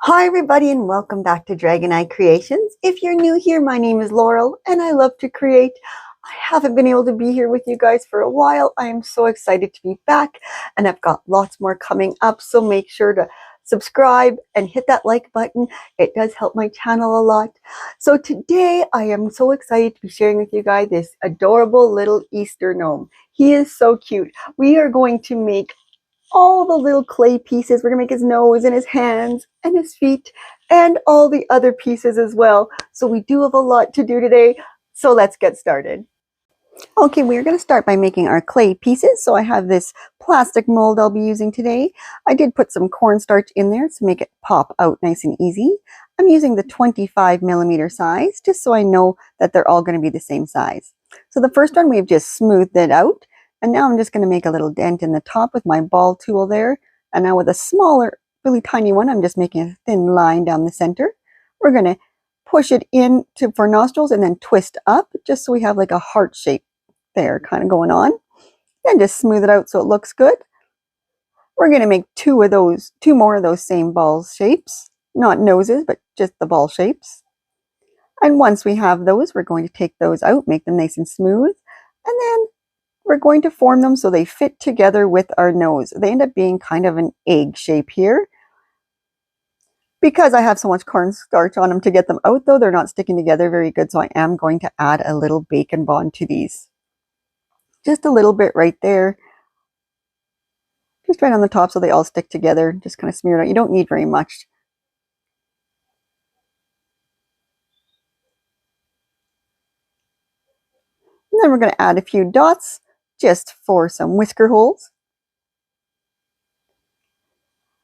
Hi everybody and welcome back to Dragon Eye Creations. If you're new here, my name is Laurel and I love to create. I haven't been able to be here with you guys for a while. I am so excited to be back and I've got lots more coming up, so make sure to subscribe and hit that like button. It does help my channel a lot. So today I am so excited to be sharing with you guys this adorable little Easter gnome. He is so cute. We are going to make all the little clay pieces. We're gonna make his nose and his hands and his feet and all the other pieces as well. So we do have a lot to do today. So let's get started. Okay, we're gonna start by making our clay pieces. So I have this plastic mold I'll be using today. I did put some cornstarch in there to make it pop out nice and easy. I'm using the 25mm size just so I know that they're all gonna be the same size. So the first one we've just smoothed it out. And now I'm just going to make a little dent in the top with my ball tool there. And now with a smaller, really tiny one, I'm just making a thin line down the center. We're going to push it in for nostrils and then twist up just so we have like a heart shape there kind of going on. Then just smooth it out so it looks good. We're going to make two more of those same ball shapes. Not noses, but just the ball shapes. And once we have those, we're going to take those out, make them nice and smooth. And then we're going to form them so they fit together with our nose. They end up being kind of an egg shape here. Because I have so much cornstarch on them to get them out though, they're not sticking together very good, so I am going to add a little bacon bond to these. Just a little bit right there. Just right on the top so they all stick together. Just kind of smear it out. You don't need very much. And then we're going to add a few dots just for some whisker holes.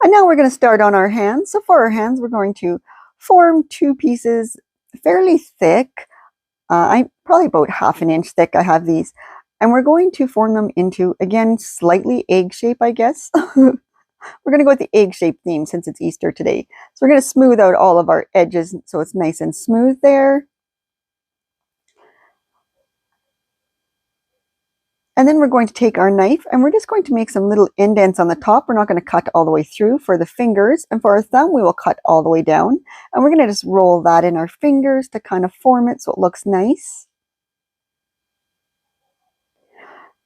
And now we're going to start on our hands. So for our hands, we're going to form two pieces fairly thick. I'm probably about 1/2 inch thick. I have these. And we're going to form them into, again, slightly egg shape, I guess. We're going to go with the egg shape theme since it's Easter today. So we're going to smooth out all of our edges so it's nice and smooth there. And then we're going to take our knife and we're just going to make some little indents on the top. We're not going to cut all the way through for the fingers. And for our thumb, we will cut all the way down. And we're going to just roll that in our fingers to kind of form it so it looks nice.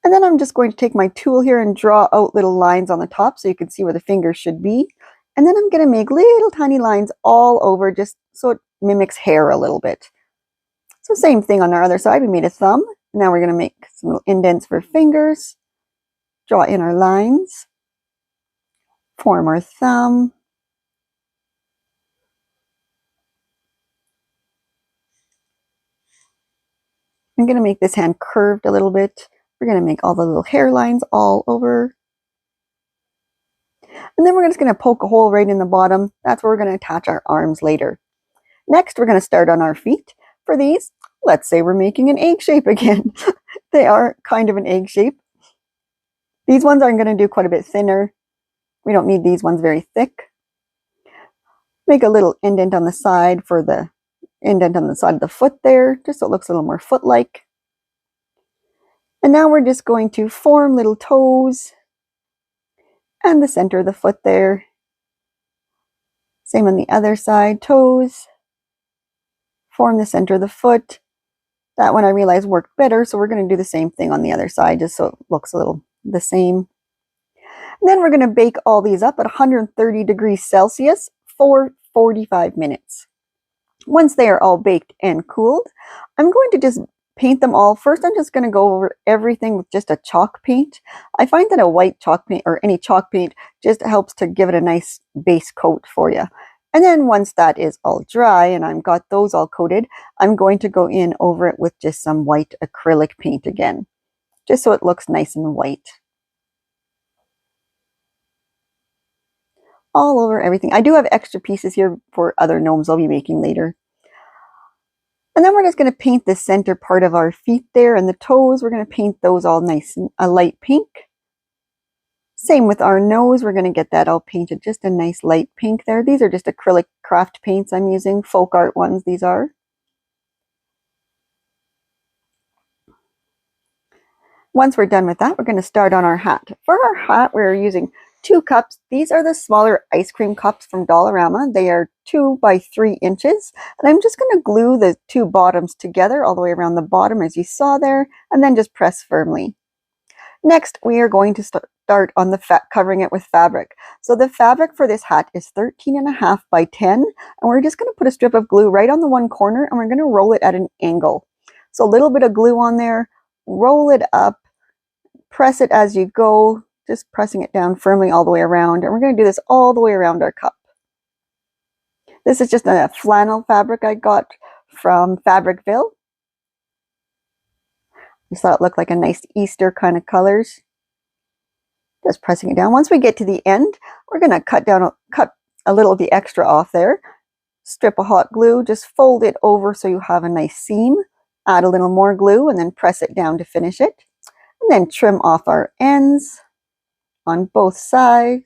And then I'm just going to take my tool here and draw out little lines on the top so you can see where the fingers should be. And then I'm going to make little tiny lines all over just so it mimics hair a little bit. So same thing on our other side. We made a thumb. Now we're going to make some little indents for fingers. Draw in our lines. Form our thumb. I'm going to make this hand curved a little bit. We're going to make all the little hairlines all over. And then we're just going to poke a hole right in the bottom. That's where we're going to attach our arms later. Next, we're going to start on our feet. For these, let's say we're making an egg shape again. They are kind of an egg shape. These ones I'm going to do quite a bit thinner. We don't need these ones very thick. Make a little indent on the side for the indent on the side of the foot there, just so it looks a little more foot-like. And now we're just going to form little toes and the center of the foot there. Same on the other side, toes. Form the center of the foot. That one I realized worked better, so we're going to do the same thing on the other side just so it looks a little the same. And then we're going to bake all these up at 130 degrees Celsius for 45 minutes. Once they are all baked and cooled, I'm going to just paint them all. First, I'm just going to go over everything with just a chalk paint. I find that a white chalk paint or any chalk paint just helps to give it a nice base coat for you. And then once that is all dry and I've got those all coated, I'm going to go in over it with just some white acrylic paint again, just so it looks nice and white. All over everything. I do have extra pieces here for other gnomes I'll be making later. And then we're just going to paint the center part of our feet there and the toes. We're going to paint those all nice and a light pink. Same with our nose. We're going to get that all painted just a nice light pink there. These are just acrylic craft paints I'm using, folk art ones these are. Once we're done with that, we're going to start on our hat. For our hat, we're using 2 cups. These are the smaller ice cream cups from Dollarama. They are 2 by 3 inches. And I'm just going to glue the 2 bottoms together all the way around the bottom as you saw there, and then just press firmly. Next, we are going to start on the covering it with fabric. So the fabric for this hat is 13.5 by 10, and we're just going to put a strip of glue right on the one corner, and we're going to roll it at an angle. So a little bit of glue on there, roll it up, press it as you go, just pressing it down firmly all the way around, and we're going to do this all the way around our cup. This is just a flannel fabric I got from Fabricville. I thought it looked like a nice Easter kind of colors. Just pressing it down. Once we get to the end, we're going to cut a little of the extra off there. Strip of hot glue, just fold it over so you have a nice seam. Add a little more glue and then press it down to finish it. And then trim off our ends on both sides.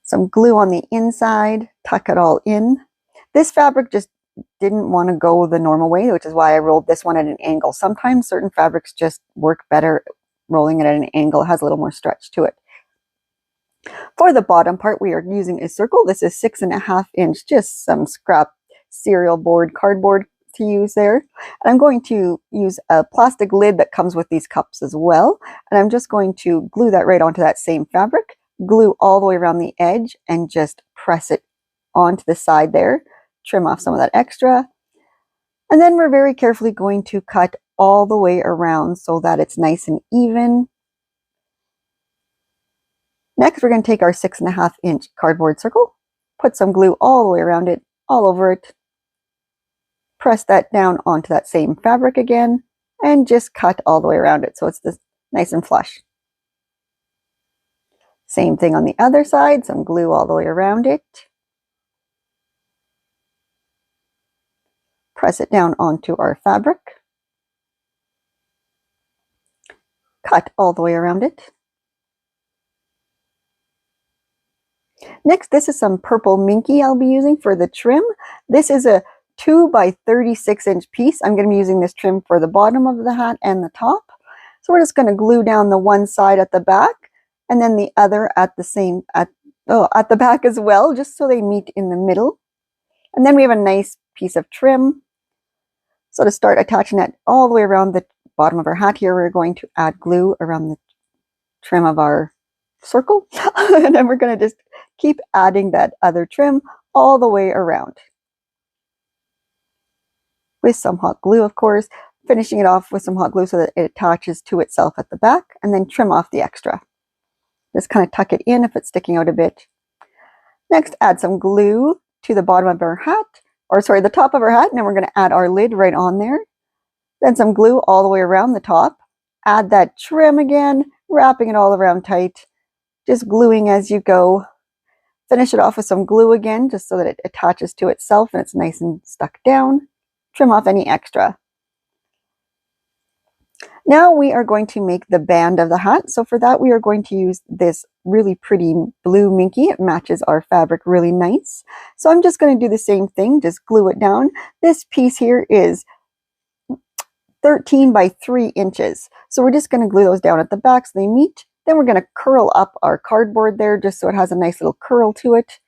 Some glue on the inside, tuck it all in. This fabric just didn't want to go the normal way, which is why I rolled this one at an angle. Sometimes certain fabrics just work better rolling it at an angle. It has a little more stretch to it. For the bottom part, we are using a circle. This is 6.5 inch, just some scrap cereal board, cardboard to use there. And I'm going to use a plastic lid that comes with these cups as well. And I'm just going to glue that right onto that same fabric, glue all the way around the edge, and just press it onto the side there. Trim off some of that extra. And then we're very carefully going to cut all the way around so that it's nice and even. Next, we're going to take our 6.5 inch cardboard circle, put some glue all the way around it, all over it, press that down onto that same fabric again, and just cut all the way around it so it's this nice and flush. Same thing on the other side, some glue all the way around it. Press it down onto our fabric. Cut all the way around it. Next, this is some purple minky I'll be using for the trim. This is a 2 by 36 inch piece. I'm going to be using this trim for the bottom of the hat and the top. So we're just going to glue down the one side at the back and then the other at the back as well, just so they meet in the middle. And then we have a nice piece of trim. So to start attaching that all the way around the bottom of our hat here, we're going to add glue around the trim of our circle. And then we're going to just keep adding that other trim all the way around. With some hot glue, of course, finishing it off with some hot glue so that it attaches to itself at the back, and then trim off the extra. Just kind of tuck it in if it's sticking out a bit. Next, add some glue to the bottom of our hat, the top of our hat, and then we're going to add our lid right on there. Then some glue all the way around the top. Add that trim again, wrapping it all around tight, just gluing as you go. Finish it off with some glue again, just so that it attaches to itself and it's nice and stuck down. Trim off any extra. Now we are going to make the band of the hat. So for that, we are going to use this really pretty blue minky. It matches our fabric really nice. So I'm just going to do the same thing, just glue it down. This piece here is 13 by 3 inches. So we're just going to glue those down at the back so they meet. Then we're going to curl up our cardboard there just so it has a nice little curl to it,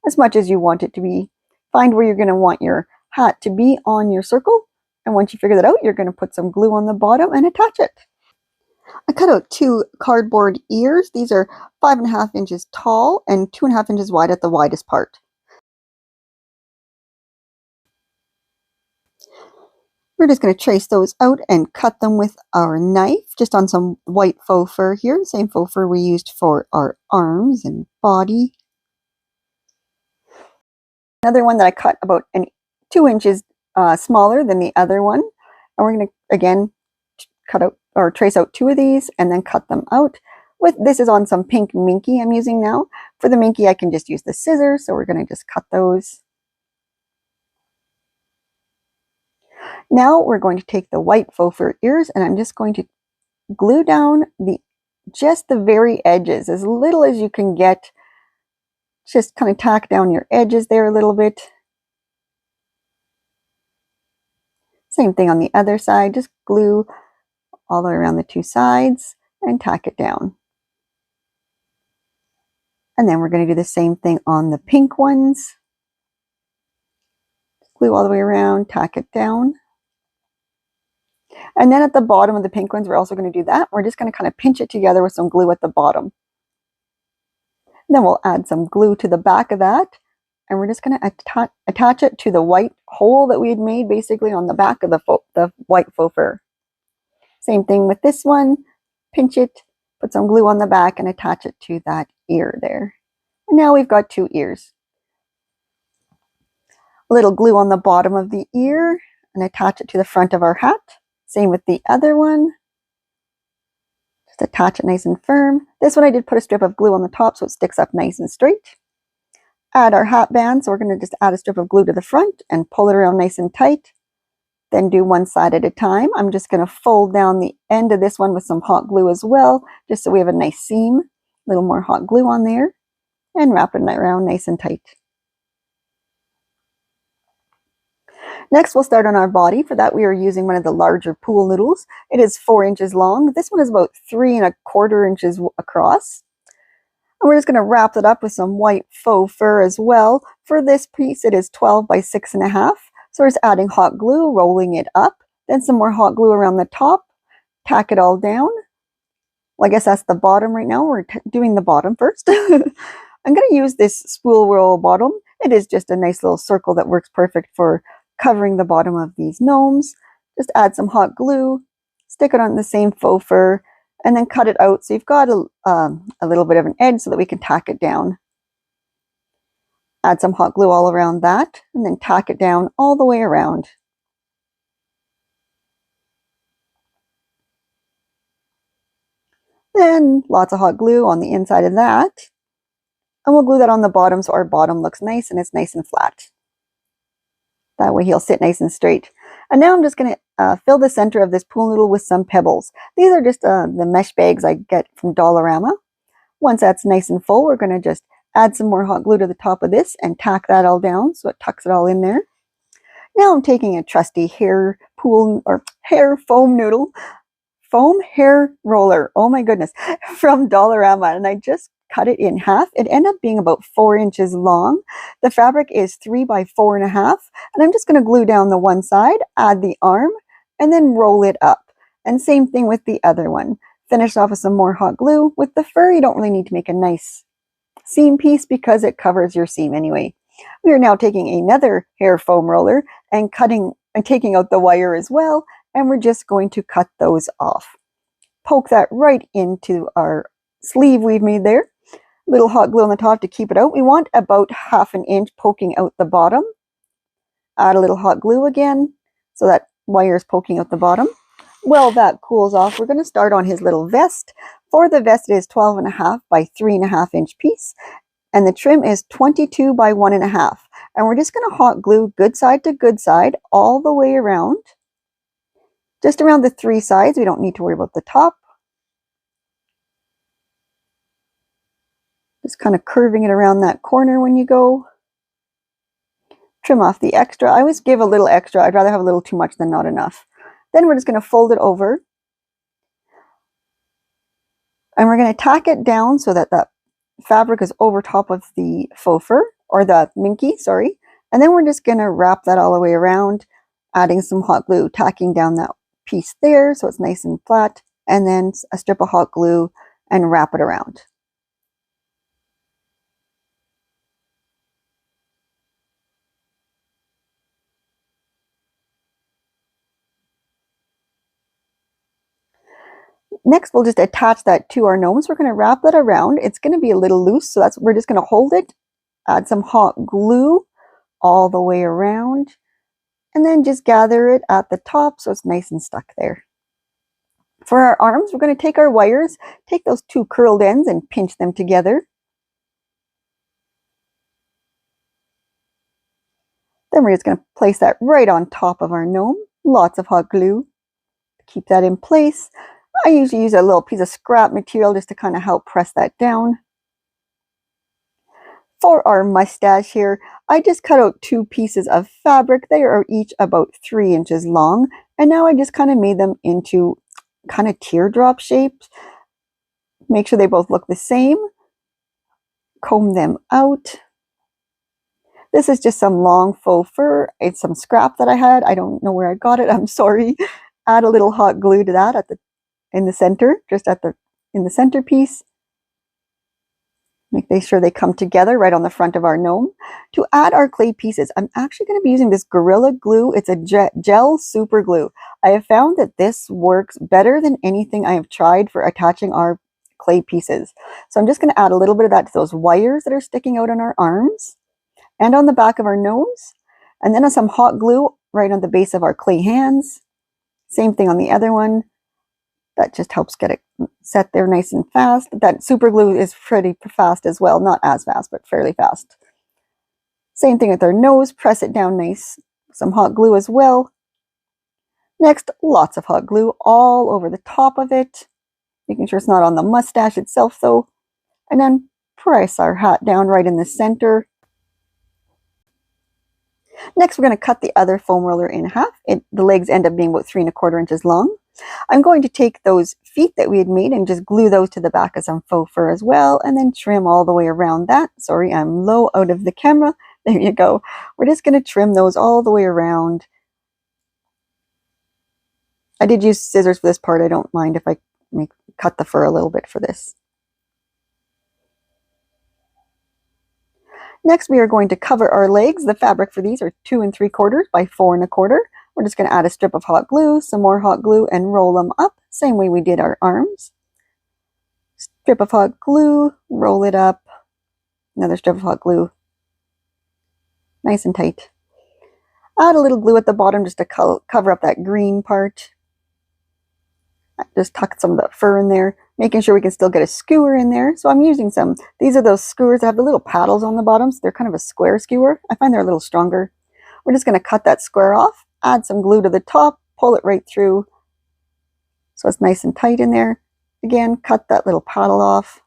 as much as you want it to be. Find where you're going to want your hat to be on your circle. And once you figure that out, you're going to put some glue on the bottom and attach it. I cut out 2 cardboard ears. These are 5.5 inches tall and 2.5 inches wide at the widest part. We're just going to trace those out and cut them with our knife, just on some white faux fur here, the same faux fur we used for our arms and body. Another one that I cut about 2 inches smaller than the other one. And we're going to, again, cut out or trace out 2 of these and then cut them out. This is on some pink minky I'm using now. For the minky, I can just use the scissors, so we're going to just cut those. Now we're going to take the white faux fur ears and I'm just going to glue down just the very edges, as little as you can get. Just kind of tack down your edges there a little bit. Same thing on the other side, just glue all the way around the 2 sides and tack it down. And then we're going to do the same thing on the pink ones. Glue all the way around, tack it down. And then at the bottom of the pink ones, we're also going to do that. We're just going to kind of pinch it together with some glue at the bottom. Then we'll add some glue to the back of that. And we're just going to attach it to the white hole that we had made basically on the back of the white faux fur. Same thing with this one. Pinch it, put some glue on the back and attach it to that ear there. And now we've got 2 ears. A little glue on the bottom of the ear and attach it to the front of our hat. Same with the other one. Just attach it nice and firm. This one I did put a strip of glue on the top so it sticks up nice and straight. Add our hat band, so we're going to just add a strip of glue to the front and pull it around nice and tight. Then do one side at a time. I'm just going to fold down the end of this one with some hot glue as well, just so we have a nice seam. A little more hot glue on there and wrap it around nice and tight. Next, we'll start on our body. For that, we are using one of the larger pool noodles. It is 4 inches long. This one is about 3¼ inches across. And we're just going to wrap it up with some white faux fur as well. For this piece, it is 12 by 6½. So we're just adding hot glue, rolling it up, then some more hot glue around the top, tack it all down. Well, I guess that's the bottom right now. We're doing the bottom first. I'm going to use this spool roll bottom. It is just a nice little circle that works perfect for covering the bottom of these gnomes. Just add some hot glue, stick it on the same faux fur, and then cut it out so you've got a little bit of an edge so that we can tack it down. Add some hot glue all around that, and then tack it down all the way around. Then lots of hot glue on the inside of that. And we'll glue that on the bottom so our bottom looks nice and it's nice and flat. That way he'll sit nice and straight. And now I'm just going to fill the center of this pool noodle with some pebbles. These are just the mesh bags I get from Dollarama. Once that's nice and full, we're going to just add some more hot glue to the top of this and tack that all down so it tucks it all in there. Now I'm taking a trusty hair foam noodle, foam hair roller, oh my goodness, from Dollarama, and I just cut it in half. It ended up being about 4 inches long. The fabric is 3 by 4½, and I'm just going to glue down the one side, add the arm, and then roll it up. And same thing with the other one. Finish off with some more hot glue. With the fur, you don't really need to make a nice seam piece because it covers your seam anyway. We are now taking another hair foam roller and taking out the wire as well, and we're just going to cut those off. Poke that right into our sleeve we've made there. Little hot glue on the top to keep it out. We want about 1/2 inch poking out the bottom. Add a little hot glue again so that wire is poking out the bottom. Well, that cools off. We're going to start on his little vest. For the vest, it is 12½ by 3½ inch piece, and the trim is 22 by 1½. And we're just going to hot glue good side to good side all the way around. Just around the 3 sides. We don't need to worry about the top. Just kind of curving it around that corner when you go. Trim off the extra. I always give a little extra. I'd rather have a little too much than not enough. Then we're just going to fold it over. And we're going to tack it down so that that fabric is over top of the faux fur, or the minky, sorry. And then we're just going to wrap that all the way around, adding some hot glue, tacking down that piece there so it's nice and flat, and then a strip of hot glue and wrap it around. Next, we'll just attach that to our gnomes. We're going to wrap that around. It's going to be a little loose, so we're just going to hold it, add some hot glue all the way around, and then just gather it at the top so it's nice and stuck there. For our arms, we're going to take our wires, take those 2 curled ends and pinch them together. Then we're just going to place that right on top of our gnome. Lots of hot glue. Keep that in place. I usually use a little piece of scrap material just to kind of help press that down. For our mustache here, I just cut out 2 pieces of fabric. They are each about 3 inches long. And now I just kind of made them into kind of teardrop shapes. Make sure they both look the same. comb them out. This is just some long faux fur. It's some scrap that I had. I don't know where I got it. I'm sorry. Add a little hot glue to that in the center, just in the centerpiece. Make sure they come together right on the front of our gnome. To add our clay pieces, I'm actually going to be using this Gorilla Glue. It's a gel super glue. I have found that this works better than anything I have tried for attaching our clay pieces. So I'm just going to add a little bit of that to those wires that are sticking out on our arms and on the back of our nose. And then some hot glue right on the base of our clay hands. Same thing on the other one. That just helps get it set there nice and fast. That super glue is pretty fast as well. Not as fast, but fairly fast. Same thing with our nose. Press it down nice. Some hot glue as well. Next, lots of hot glue all over the top of it. Making sure it's not on the mustache itself though. And then press our hat down right in the center. Next, we're going to cut the other foam roller in half. The legs end up being about 3 1/4 inches long. I'm going to take those feet that we had made and just glue those to the back of some faux fur as well, and then trim all the way around that. Sorry, I'm low out of the camera. There you go. We're just going to trim those all the way around. I did use scissors for this part. I don't mind if I cut the fur a little bit for this. Next, we are going to cover our legs. The fabric for these are 2 3/4 by 4 1/4. We're just going to add a strip of hot glue, some more hot glue, and roll them up, same way we did our arms. Strip of hot glue, roll it up, another strip of hot glue, nice and tight. Add a little glue at the bottom just to cover up that green part. Just tuck some of the fur in there, making sure we can still get a skewer in there. So I'm using these are those skewers that have the little paddles on the bottom, so they're kind of a square skewer. I find they're a little stronger. We're just going to cut that square off, add some glue to the top, pull it right through so it's nice and tight in there. Again, cut that little paddle off,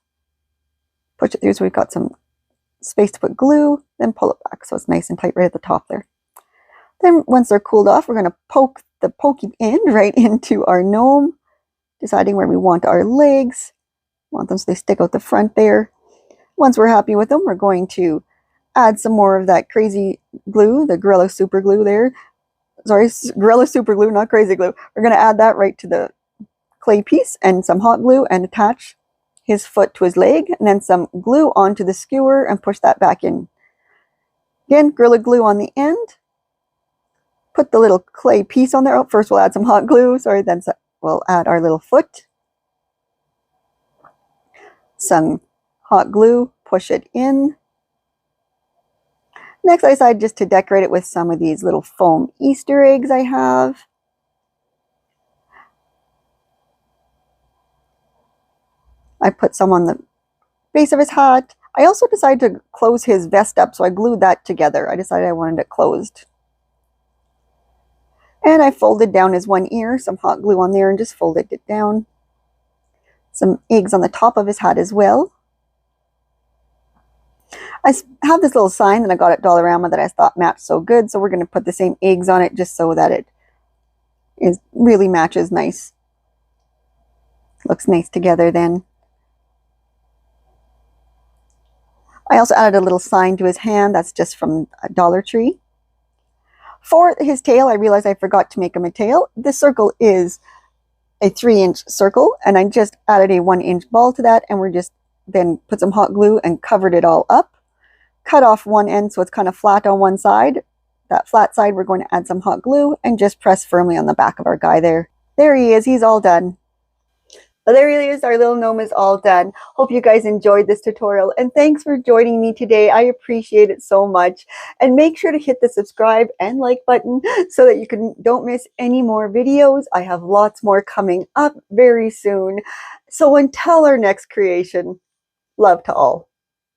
push it through so we've got some space to put glue, then pull it back so it's nice and tight right at the top there. Then once they're cooled off, we're going to poke the pokey end right into our gnome, deciding where we want our legs. Want them so they stick out the front there. Once we're happy with them, we're going to add some more of that crazy glue, the Gorilla Super Glue there. Sorry, Gorilla Super Glue, not crazy glue. We're going to add that right to the clay piece and some hot glue and attach his foot to his leg, and then some glue onto the skewer and push that back in. Again, Gorilla Glue on the end. Put the little clay piece on there. Oh, first we'll add some hot glue. Sorry, then we'll add our little foot. Some hot glue, push it in. Next, I decided just to decorate it with some of these little foam Easter eggs I have. I put some on the base of his hat. I also decided to close his vest up, so I glued that together. I decided I wanted it closed. And I folded down his one ear, some hot glue on there, and just folded it down. Some eggs on the top of his hat as well. I have this little sign that I got at Dollarama that I thought matched so good, so we're going to put the same eggs on it just so that it really matches nice. Looks nice together then. I also added a little sign to his hand. That's just from Dollar Tree. For his tail, I realized I forgot to make him a tail. This circle is a 3-inch circle, and I just added a 1-inch ball to that, and we're just then put some hot glue and covered it all up. Cut off one end so it's kind of flat on one side. That flat side, we're going to add some hot glue and just press firmly on the back of our guy there. There he is. He's all done. But there he is. Our little gnome is all done. Hope you guys enjoyed this tutorial, and thanks for joining me today. I appreciate it so much. And make sure to hit the subscribe and like button so that you don't miss any more videos. I have lots more coming up very soon. So until our next creation, love to all.